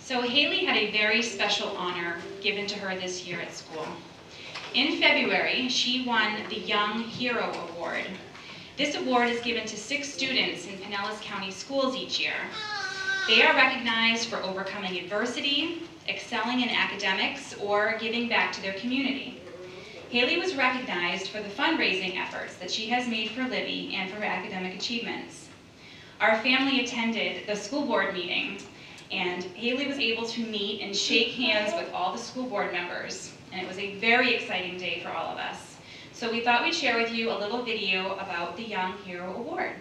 So Haley had a very special honor given to her this year at school. In February, she won the Young Hero Award. This award is given to 6 students in Pinellas County schools each year. They are recognized for overcoming adversity, excelling in academics, or giving back to their community. Haley was recognized for the fundraising efforts that she has made for Livy and for her academic achievements. Our family attended the school board meeting, and Haley was able to meet and shake hands with all the school board members, and it was a very exciting day for all of us. So we thought we'd share with you a little video about the Young Hero Award.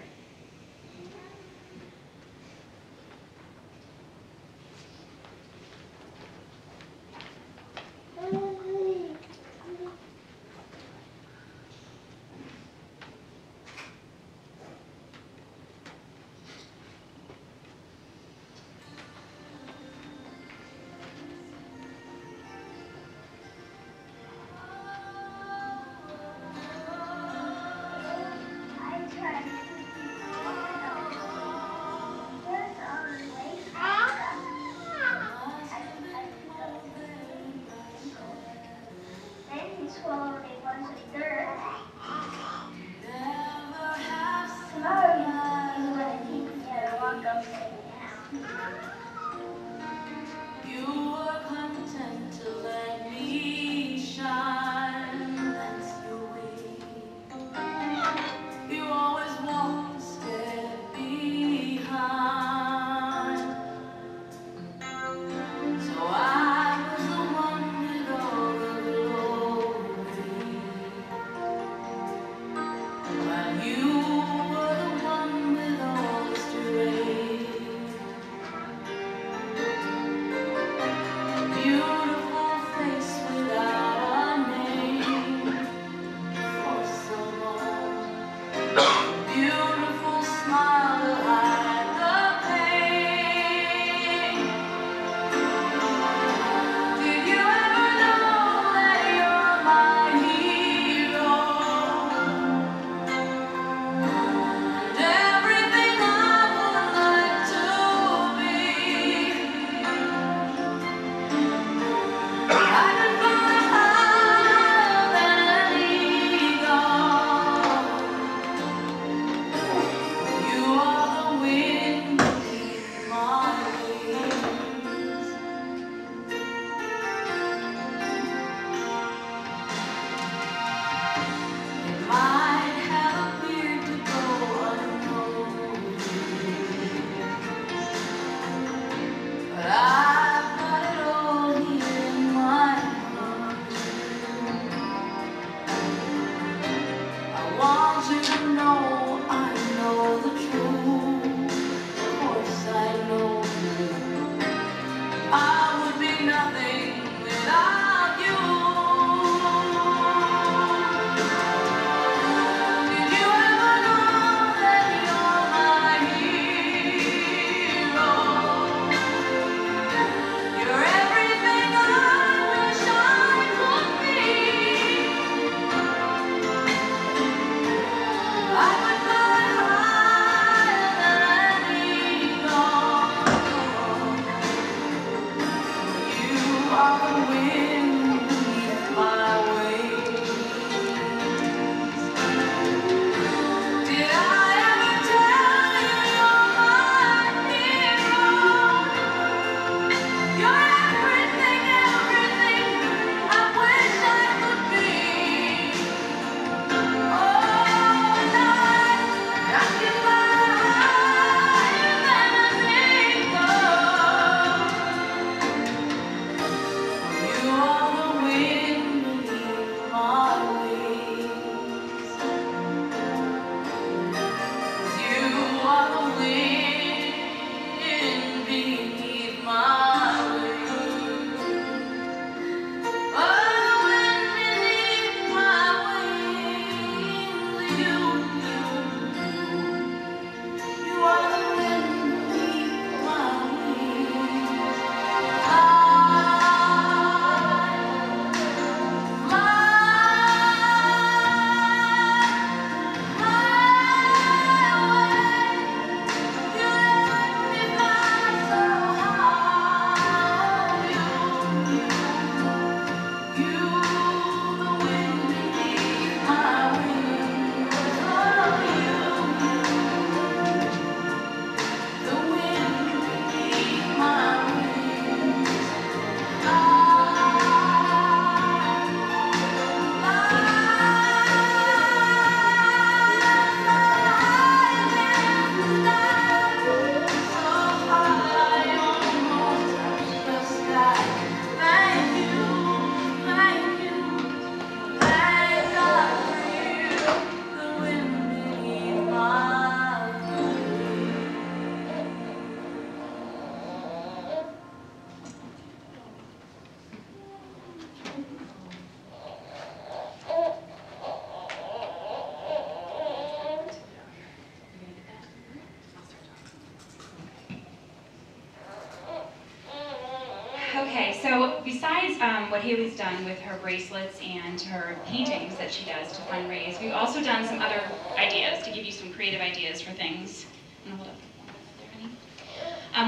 Okay, so besides what Haley's done with her bracelets and her paintings that she does to fundraise, we've also done some other ideas to give you some creative ideas for things. Hold up.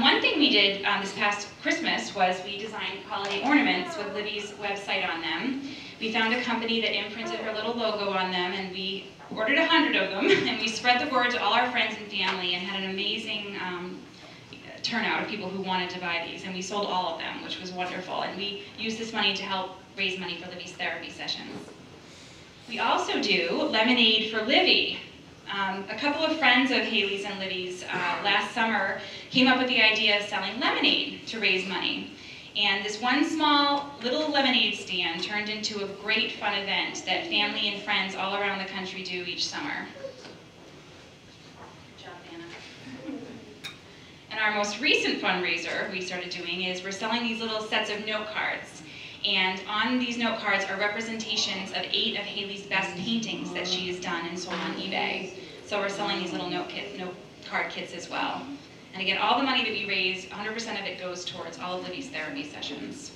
One thing we did this past Christmas was we designed holiday ornaments with Livy's website on them. We found a company that imprinted her little logo on them, and we ordered 100 of them, and we spread the word to all our friends and family and had an amazing turnout of people who wanted to buy these, and we sold all of them, which was wonderful, and we used this money to help raise money for Livy's therapy sessions. We also do Lemonade for Livy. A couple of friends of Haley's and Livy's last summer came up with the idea of selling lemonade to raise money. And this one small little lemonade stand turned into a great fun event that family and friends all around the country do each summer. Good job, Anna. And our most recent fundraiser we started doing is we're selling these little sets of note cards. And on these note cards are representations of 8 of Haley's best paintings that she has done and sold on eBay. So we're selling these little note card kits as well. And again, all the money that we raise, 100% of it goes towards all of Livy's therapy sessions.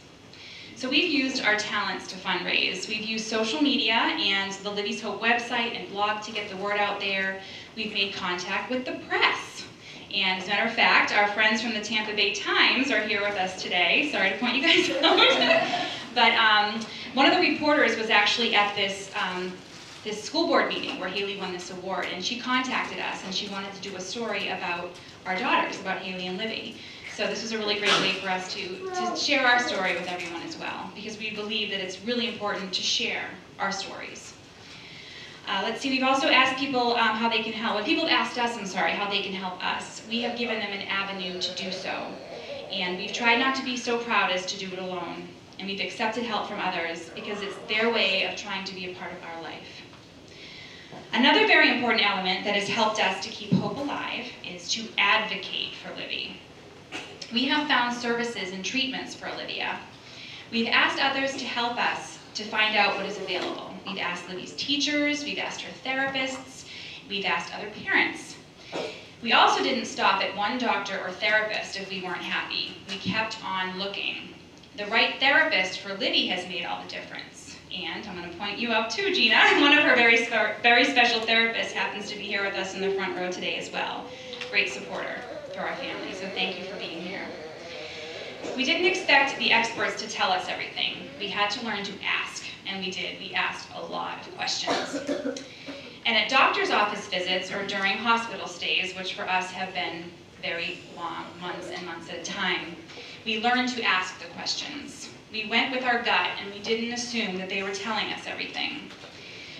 So we've used our talents to fundraise. We've used social media and the Livy's Hope website and blog to get the word out there. We've made contact with the press. And as a matter of fact, our friends from the Tampa Bay Times are here with us today. Sorry to point you guys out. But one of the reporters was actually at this school board meeting where Haley won this award, and she contacted us and she wanted to do a story about our daughters, about Haley and Livy. So this was a really great way for us to share our story with everyone as well, because we believe that it's really important to share our stories. Let's see, we've also asked people how they can help. When people have asked us, how they can help us, we have given them an avenue to do so. And we've tried not to be so proud as to do it alone. And we've accepted help from others because it's their way of trying to be a part of our life. Another very important element that has helped us to keep hope alive is to advocate for Livy. We have found services and treatments for Olivia. We've asked others to help us to find out what is available. We've asked Livy's teachers, we've asked her therapists, we've asked other parents. We also didn't stop at one doctor or therapist if we weren't happy. We kept on looking. The right therapist for Livy has made all the difference. And I'm going to point you up too, Gina. One of her very special therapists happens to be here with us in the front row today as well. Great supporter for our family, so thank you for being here. We didn't expect the experts to tell us everything. We had to learn to ask, and we did. We asked a lot of questions. And at doctor's office visits or during hospital stays, which for us have been very long, months and months at a time, we learned to ask the questions. We went with our gut, and we didn't assume that they were telling us everything.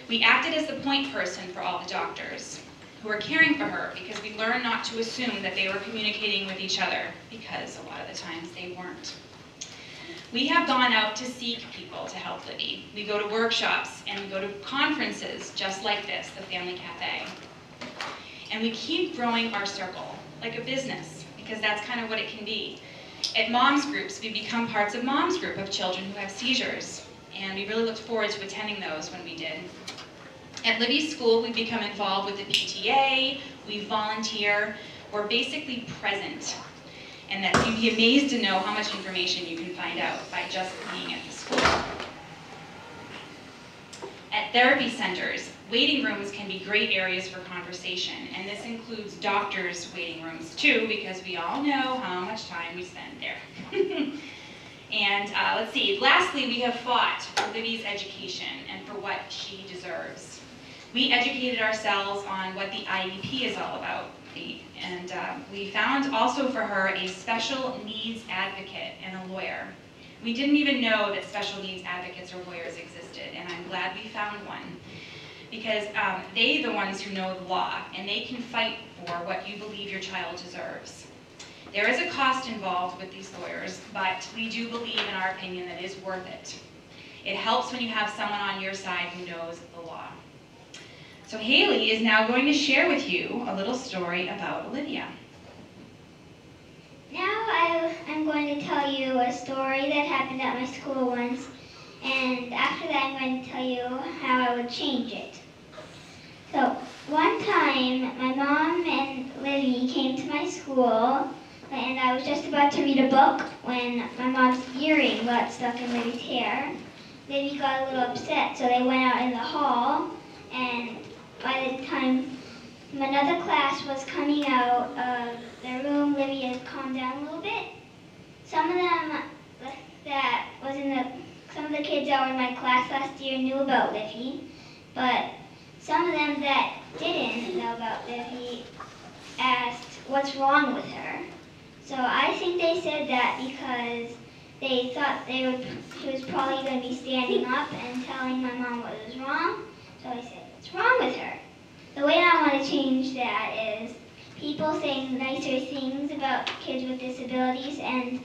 We acted as the point person for all the doctors who were caring for her, because we learned not to assume that they were communicating with each other, because a lot of the times they weren't. We have gone out to seek people to help Livy. We go to workshops and we go to conferences just like this, the Family Cafe. And we keep growing our circle, like a business, because that's kind of what it can be. At Moms Groups, we become parts of Moms Group of children who have seizures, and we really looked forward to attending those when we did. At Livy's school, we become involved with the PTA, we volunteer, we're basically present. And that you'd be amazed to know how much information you can find out by just being at the school. At therapy centers, waiting rooms can be great areas for conversation, and this includes doctors' waiting rooms too, because we all know how much time we spend there. And let's see, lastly, we have fought for Livy's education and for what she deserves. We educated ourselves on what the IEP is all about. And we found also for her a special needs advocate and a lawyer. We didn't even know that special needs advocates or lawyers existed, and I'm glad we found one, because they're the ones who know the law, and they can fight for what you believe your child deserves. There is a cost involved with these lawyers, but we do believe, in our opinion, that it is worth it. It helps when you have someone on your side who knows the law. So Haley is now going to share with you a little story about Olivia. Now I'm going to tell you a story that happened at my school once, and after that I'm going to tell you how I would change it. So one time my mom and Livy came to my school and I was just about to read a book when my mom's earring got stuck in Livy's hair. Livy got a little upset, so they went out in the hall, and by the time another class was coming out of the room, Livy had calmed down a little bit. Some of the kids that were in my class last year knew about Livy, but some of them that didn't know about Livy asked what's wrong with her. So I think they said that because they thought she was probably going to be standing up and telling my mom what was wrong. So I said, what's wrong with her? The way I want to change that is people saying nicer things about kids with disabilities, and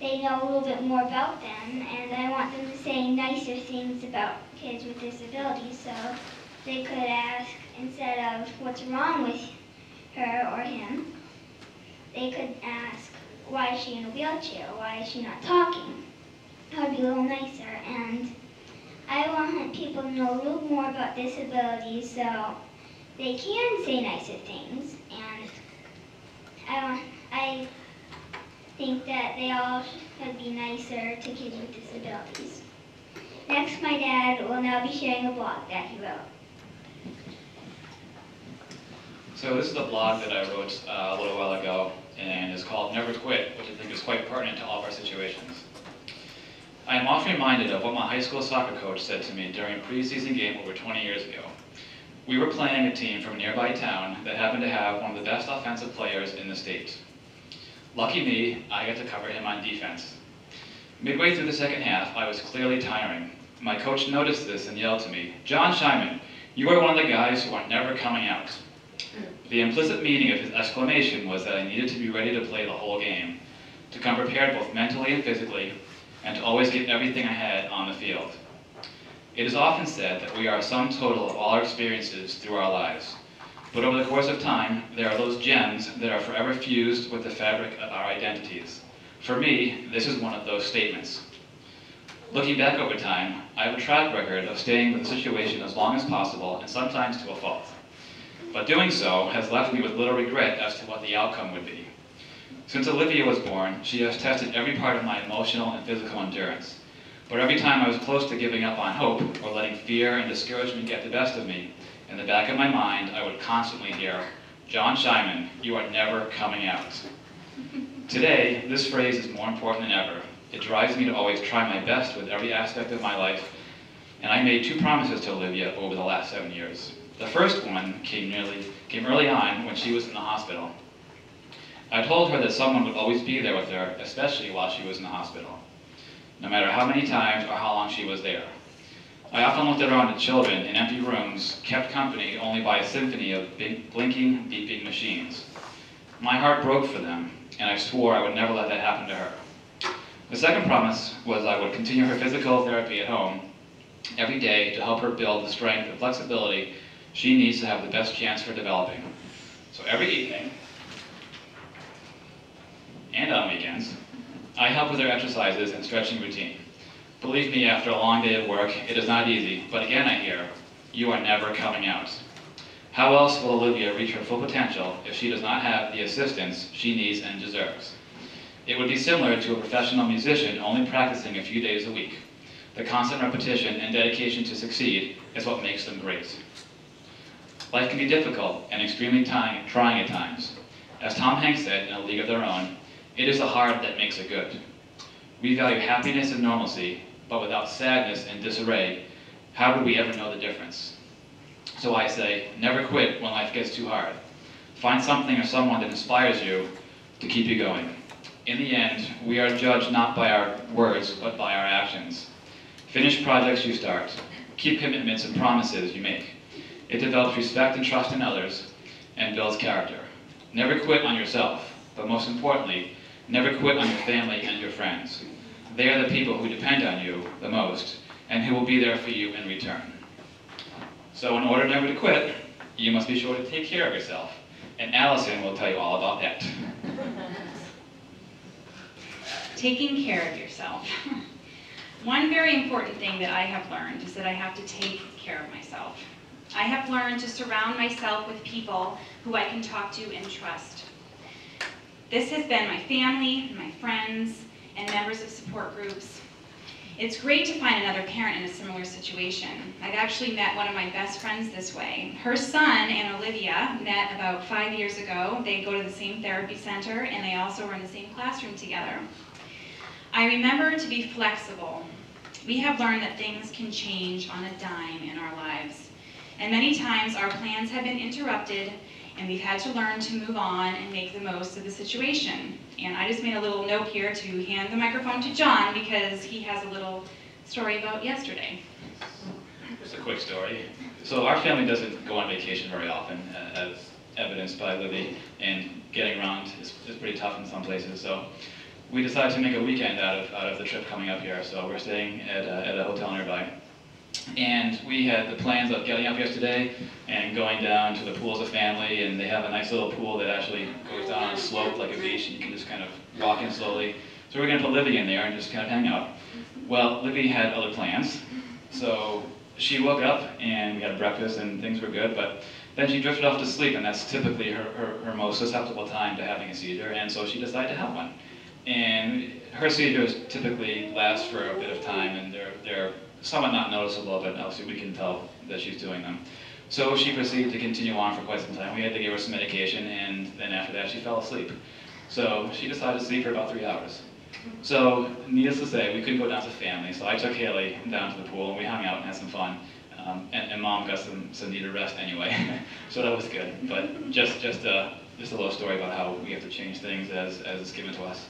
they know a little bit more about them, and I want them to say nicer things about kids with disabilities, so they could ask, instead of what's wrong with her or him, they could ask, why is she in a wheelchair? Why is she not talking? That would be a little nicer, and I want people to know a little more about disabilities so they can say nicer things, and I think that they all should be nicer to kids with disabilities. Next, my dad will now be sharing a blog that he wrote. So this is a blog that I wrote a little while ago, and is called Never Quit, which I think is quite pertinent to all of our situations. I am often reminded of what my high school soccer coach said to me during a preseason game over 20 years ago. We were playing a team from a nearby town that happened to have one of the best offensive players in the state. Lucky me, I got to cover him on defense. Midway through the second half, I was clearly tiring. My coach noticed this and yelled to me, "John Scheinman, you are one of the guys who are never coming out." The implicit meaning of his exclamation was that I needed to be ready to play the whole game, to come prepared both mentally and physically, and to always give everything I had on the field. It is often said that we are a sum total of all our experiences through our lives. But over the course of time, there are those gems that are forever fused with the fabric of our identities. For me, this is one of those statements. Looking back over time, I have a track record of staying with a situation as long as possible, and sometimes to a fault. But doing so has left me with little regret as to what the outcome would be. Since Olivia was born, she has tested every part of my emotional and physical endurance. But every time I was close to giving up on hope, or letting fear and discouragement get the best of me, in the back of my mind, I would constantly hear, "John Scheinman, you are never coming out." Today, this phrase is more important than ever. It drives me to always try my best with every aspect of my life, and I made 2 promises to Olivia over the last 7 years. The first one came early on when she was in the hospital. I told her that someone would always be there with her, especially while she was in the hospital, no matter how many times or how long she was there. I often looked around at children in empty rooms, kept company only by a symphony of blinking, beeping machines. My heart broke for them, and I swore I would never let that happen to her. The second promise was I would continue her physical therapy at home every day to help her build the strength and flexibility she needs to have the best chance for developing. So every evening, and on weekends, I help with her exercises and stretching routine. Believe me, after a long day of work, it is not easy, but again I hear, "You are never coming out." How else will Olivia reach her full potential if she does not have the assistance she needs and deserves? It would be similar to a professional musician only practicing a few days a week. The constant repetition and dedication to succeed is what makes them great. Life can be difficult and extremely trying at times. As Tom Hanks said in A League of Their Own, "It is the hard that makes it good." We value happiness and normalcy, but without sadness and disarray, how would we ever know the difference? So I say, never quit when life gets too hard. Find something or someone that inspires you to keep you going. In the end, we are judged not by our words, but by our actions. Finish projects you start. Keep commitments and promises you make. It develops respect and trust in others, and builds character. Never quit on yourself, but most importantly, never quit on your family and your friends. They are the people who depend on you the most, and who will be there for you in return. So in order never to quit, you must be sure to take care of yourself, and Allison will tell you all about that. Taking care of yourself. One very important thing that I have learned is that I have to take care of myself. I have learned to surround myself with people who I can talk to and trust. This has been my family, my friends, and members of support groups. It's great to find another parent in a similar situation. I've actually met one of my best friends this way. Her son and Olivia met about 5 years ago. They go to the same therapy center, and they also were in the same classroom together. I remember to be flexible. We have learned that things can change on a dime in our lives. And many times our plans have been interrupted, and we've had to learn to move on and make the most of the situation. And I just made a little note here to hand the microphone to John because he has a little story about yesterday. Just a quick story. So our family doesn't go on vacation very often, as evidenced by Livy, and getting around is pretty tough in some places. So we decided to make a weekend out of the trip coming up here. So we're staying at a hotel nearby. And we had the plans of getting up yesterday and going down to the pool as a family, and they have a nice little pool that actually goes down on a slope like a beach, and you can just kind of walk in slowly. So we're going to put Livy in there and just kind of hang out. Well, Livy had other plans, so she woke up and we had breakfast and things were good, but then she drifted off to sleep, and that's typically her most susceptible time to having a seizure, and so she decided to have one. And her seizures typically last for a bit of time, and they're somewhat not noticeable, but obviously we can tell that she's doing them. So she proceeded to continue on for quite some time. We had to give her some medication, and then after that she fell asleep. So she decided to sleep for about 3 hours. So needless to say, we couldn't go down as a family, so I took Haley down to the pool, and we hung out and had some fun. And Mom got some needed rest anyway, so that was good. But just a little story about how we have to change things as it's given to us.